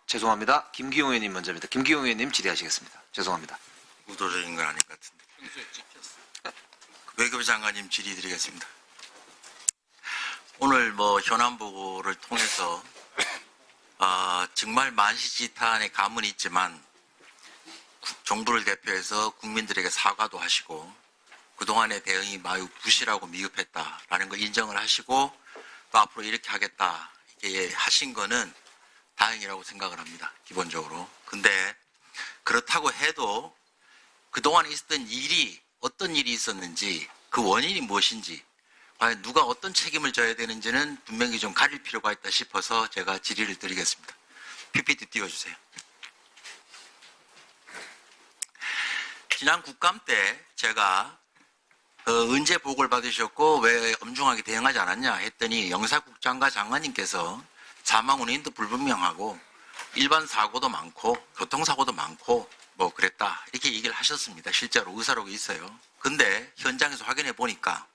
죄송합니다. 김기용 의원님 먼저입니다. 김기용 의원님 질의하시겠습니다. 죄송합니다. 의도적인 건 아닌 것 같은데. 외교부 장관님 질의드리겠습니다. 오늘 현안 보고를 통해서 정말 만시지탄의 감은 있지만 정부를 대표해서 국민들에게 사과도 하시고 그동안의 대응이 매우 부실하고 미흡했다라는 걸 인정을 하시고 또 앞으로 이렇게 하겠다 이렇게 하신 거는 다행이라고 생각을 합니다. 기본적으로. 근데 그렇다고 해도 그동안 있었던 일이 어떤 일이 있었는지 그 원인이 무엇인지 과연 누가 어떤 책임을 져야 되는지는 분명히 좀 가릴 필요가 있다 싶어서 제가 질의를 드리겠습니다. PPT 띄워주세요. 지난 국감 때 제가 언제 보고를 받으셨고 왜 엄중하게 대응하지 않았냐 했더니 영사국장과 장관님께서 사망 원인도 불분명하고 일반 사고도 많고 교통사고도 많고 그랬다 이렇게 얘기를 하셨습니다. 실제로 의사록이 있어요. 근데 현장에서 확인해 보니까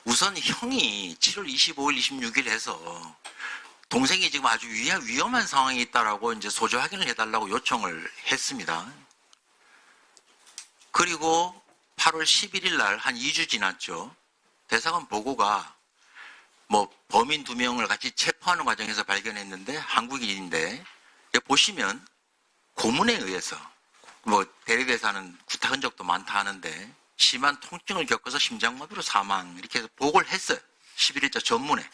우선 형이 7월 25일, 26일 해서 동생이 지금 아주 위험한 상황에 있다라고 이제 소조 확인을 해달라고 요청을 했습니다. 그리고 8월 11일 날 한 2주 지났죠. 대사관 보고가 범인 2명을 같이 체포하는 과정에서 발견했는데 한국인인데 보시면 고문에 의해서 대리대사는 구타 흔적도 많다 하는데 심한 통증을 겪어서 심장마비로 사망 이렇게 해서 보고를 했어요. 11일자 전문에.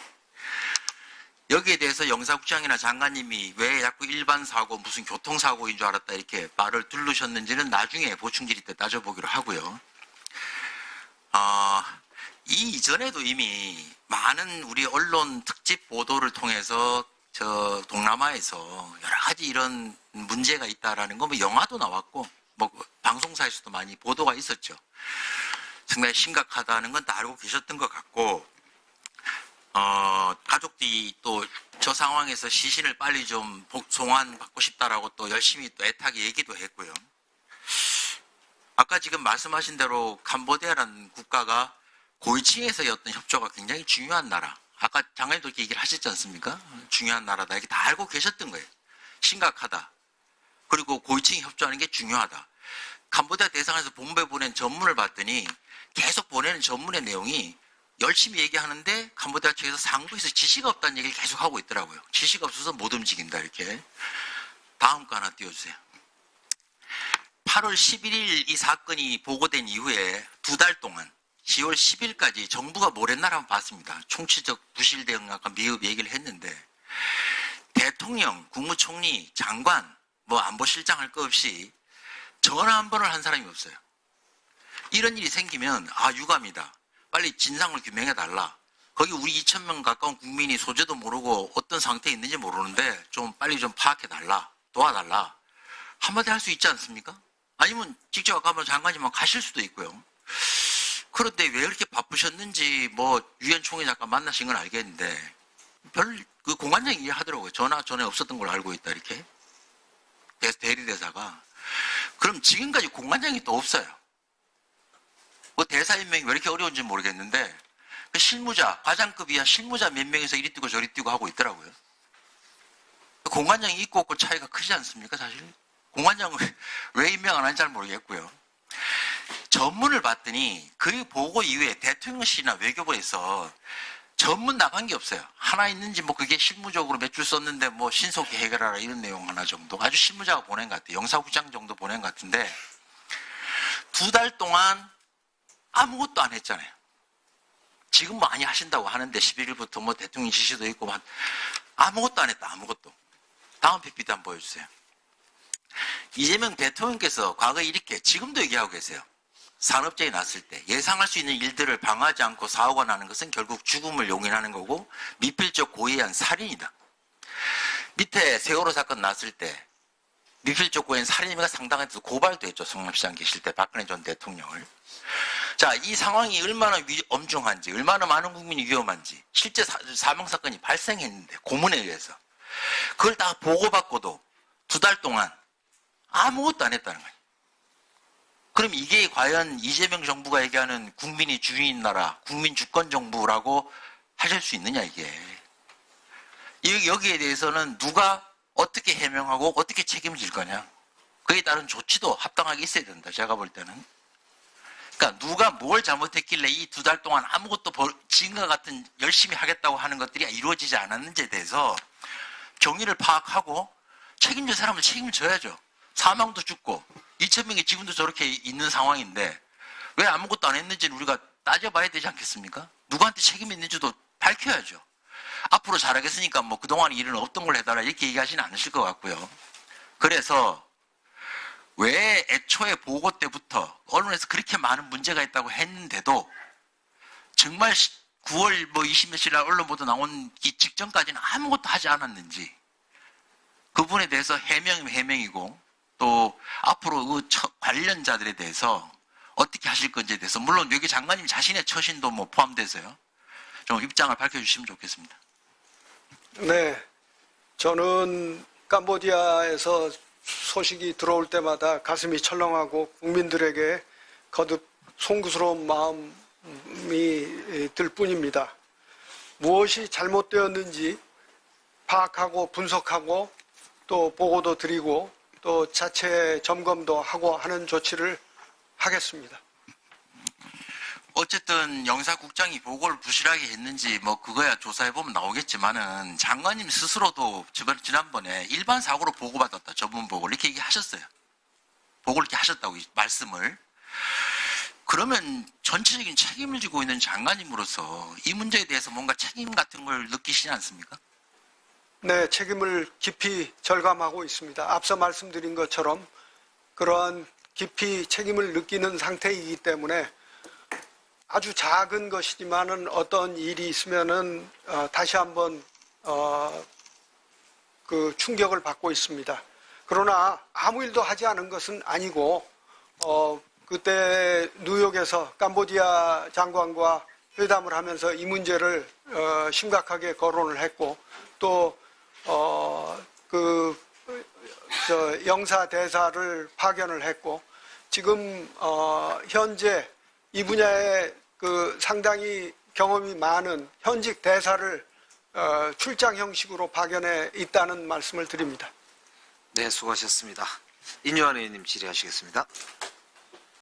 여기에 대해서 영사국장이나 장관님이 왜 자꾸 일반 사고 무슨 교통사고인 줄 알았다 이렇게 말을 두르셨는지는 나중에 보충질의 때 따져보기로 하고요. 이 이전에도 이미 많은 우리 언론 특집 보도를 통해서 동남아에서 여러 가지 이런 문제가 있다라는 거 영화도 나왔고 방송사에서도 많이 보도가 있었죠. 상당히 심각하다는 건 다 알고 계셨던 것 같고 가족들이 또 저 상황에서 시신을 빨리 좀 송환받고 싶다라고 또 열심히 또 애타게 얘기도 했고요. 아까 지금 말씀하신 대로 캄보디아라는 국가가 고위층에서의 어떤 협조가 굉장히 중요한 나라. 아까 장관님도 이렇게 얘기를 하셨지 않습니까? 중요한 나라다. 이렇게 다 알고 계셨던 거예요. 심각하다. 그리고 고위층이 협조하는 게 중요하다. 캄보디아 대사관에서 본부에 보낸 전문을 봤더니 계속 보내는 전문의 내용이 열심히 얘기하는데 캄보디아 측에서 상부에서 지시가 없다는 얘기를 계속 하고 있더라고요. 지시가 없어서 못 움직인다 이렇게. 다음 거 하나 띄워주세요. 8월 11일 이 사건이 보고된 이후에 2달 동안 10월 10일까지 정부가 뭘 했나 한번 봤습니다. 총체적 부실 대응 아까 미흡 얘기를 했는데 대통령, 국무총리, 장관, 안보실장 할 거 없이 전화 한 번을 한 사람이 없어요. 이런 일이 생기면 유감이다. 빨리 진상을 규명해달라. 거기 우리 2,000명 가까운 국민이 소재도 모르고 어떤 상태에 있는지 모르는데 좀 빨리 좀 파악해달라. 도와달라. 한마디 할 수 있지 않습니까? 아니면 직접 가면 장관님만 가실 수도 있고요. 그런데 왜 이렇게 바쁘셨는지 유엔 총회 잠깐 만나신 건 알겠는데 그 공관장이 이해하더라고요. 전화 전에 없었던 걸 알고 있다 이렇게. 대리대사가. 그럼 지금까지 공관장이 또 없어요. 대사 임명이 왜 이렇게 어려운지 모르겠는데 그 실무자, 과장급 이하 실무자 몇 명에서 이리 뛰고 저리 뛰고 하고 있더라고요. 공관장이 있고 없고 차이가 크지 않습니까 사실? 공관장을 왜 임명 안 하는지 잘 모르겠고요. 전문을 봤더니 그 보고 이후에 대통령실이나 외교부에서 전문 나간 게 없어요. 하나 있는지 그게 실무적으로 몇 줄 썼는데 신속히 해결하라 이런 내용 하나 정도. 아주 실무자가 보낸 것 같아요. 영사국장 정도 보낸 것 같은데 2달 동안 아무것도 안 했잖아요. 지금 많이 하신다고 하는데 11일부터 대통령 지시도 있고 아무것도 안 했다. 아무것도. 다음 PPT 한번 보여주세요. 이재명 대통령께서 과거에 이렇게 지금도 얘기하고 계세요. 산업재해 났을 때 예상할 수 있는 일들을 방어하지 않고 사고가 나는 것은 결국 죽음을 용인하는 거고 미필적 고의에 의한 살인이다. 밑에 세월호 사건 났을 때 미필적 고의는 살인혐의가 상당해서 고발도 했죠. 성남시장 계실 때 박근혜 전 대통령을. 자, 이 상황이 얼마나 엄중한지, 얼마나 많은 국민이 위험한지, 실제 사망사건이 발생했는데, 고문에 의해서. 그걸 다 보고받고도 2달 동안 아무것도 안 했다는 거예요. 그럼 이게 과연 이재명 정부가 얘기하는 국민이 주인인 나라, 국민 주권 정부라고 하실 수 있느냐, 이게. 여기에 대해서는 누가 어떻게 해명하고 어떻게 책임질 거냐. 그에 따른 조치도 합당하게 있어야 된다. 제가 볼 때는. 그러니까 누가 뭘 잘못했길래 이 2달 동안 아무것도 지금과 같은 열심히 하겠다고 하는 것들이 이루어지지 않았는지에 대해서 경위를 파악하고 책임질 사람은 책임을 져야죠. 사망도 죽고 2,000명이 지금도 저렇게 있는 상황인데 왜 아무것도 안 했는지는 우리가 따져봐야 되지 않겠습니까? 누구한테 책임이 있는지도 밝혀야죠. 앞으로 잘하겠으니까 뭐 그동안 일은 없던 걸 해달라 이렇게 얘기하지는 않으실 것 같고요. 그래서 왜 애초에 보고 때부터 언론에서 그렇게 많은 문제가 있다고 했는데도 정말 9월 뭐 20며칠 날 언론 보도 나온 직전까지는 아무것도 하지 않았는지 그 부분에 대해서 해명이면 해명이고 또 앞으로 그 관련자들에 대해서 어떻게 하실 건지에 대해서 물론 여기 장관님 자신의 처신도 뭐 포함돼서요. 좀 입장을 밝혀주시면 좋겠습니다. 네, 저는 캄보디아에서 소식이 들어올 때마다 가슴이 철렁하고 국민들에게 거듭 송구스러운 마음이 들 뿐입니다. 무엇이 잘못되었는지 파악하고 분석하고 또 보고도 드리고 또 자체 점검도 하고 하는 조치를 하겠습니다. 어쨌든 영사국장이 보고를 부실하게 했는지 뭐 그거야 조사해보면 나오겠지만은 장관님 스스로도 지난번에 일반 사고로 보고받았다. 전문 보고를 이렇게 얘기하셨어요. 보고를 이렇게 하셨다고 말씀을. 그러면 전체적인 책임을 지고 있는 장관님으로서 이 문제에 대해서 뭔가 책임 같은 걸 느끼시지 않습니까? 네, 책임을 깊이 절감하고 있습니다. 앞서 말씀드린 것처럼 그러한 깊이 책임을 느끼는 상태이기 때문에 아주 작은 것이지만은 어떤 일이 있으면은 다시 한번 그 충격을 받고 있습니다. 그러나 아무 일도 하지 않은 것은 아니고 그때 뉴욕에서 캄보디아 장관과 회담을 하면서 이 문제를 심각하게 거론을 했고 또 영사 대사를 파견을 했고 지금 현재 이 분야에 그 상당히 경험이 많은 현직 대사를 출장 형식으로 파견해 있다는 말씀을 드립니다. 네, 수고하셨습니다. 인요한 의원님 질의하시겠습니다.